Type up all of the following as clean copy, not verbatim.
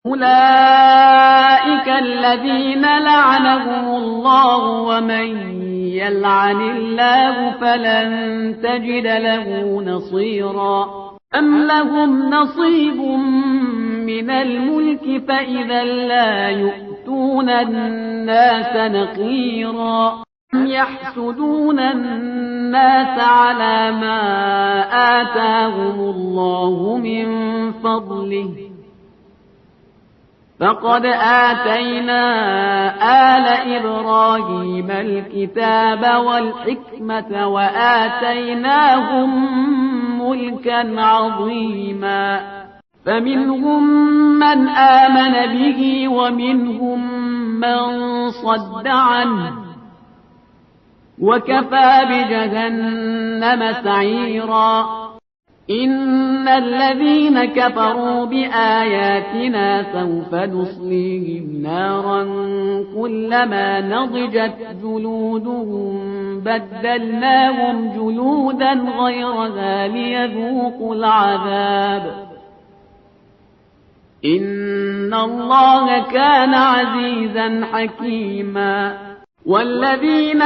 أولئك الذين لعنهم الله ومن يلعن الله فلن تجد له نصيرا أم لهم نصيب من الملك فإذا لا يؤتون الناس نقيرا أم يحسدون الناس على ما آتاهم الله من فضله فقد آتينا آل إبراهيم الكتاب والحكمة وآتيناهم ملكا عظيما فمنهم من آمن به ومنهم من صد عنه وكفى بجهنم سعيرا إن الذين كفروا بآياتنا سوف نصليهم نارا كلما نضجت جلودهم بدلناهم جلودا غيرها ليذوقوا العذاب إن الله كان عزيزا حكيما والذين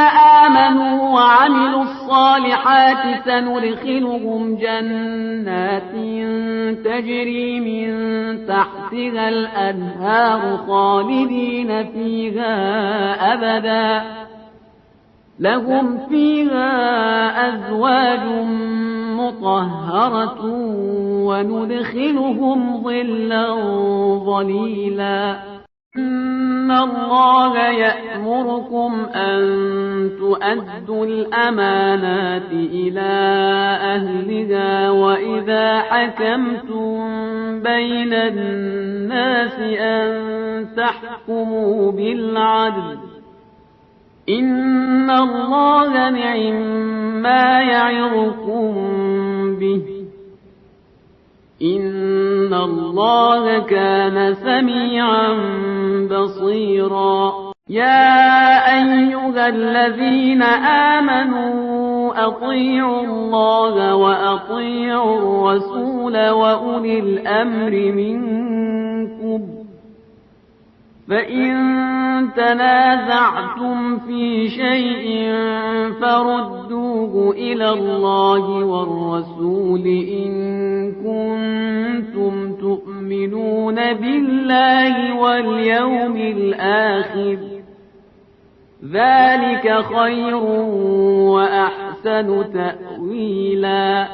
آمنوا وعملوا الصالحات سندخلهم جنات تجري من تحتها الأنهار خالدين فيها أبدا لهم فيها أزواج مطهرة وندخلهم ظلا ظليلا إن الله يأمركم أن تؤدوا الأمانات إلى أهلها وإذا حكمتم بين الناس أن تحكموا بالعدل إن الله نعما يعظكم به إن الله كان سميعا بصيرا يا أيها الذين آمنوا أطيعوا الله وأطيعوا الرسول وأولي الأمر منكم فإن تنازعتم في شيء فردوه إلى الله والرسول إن كنتم تؤمنون بالله واليوم الآخر ذلك خير وأحسن تأويلا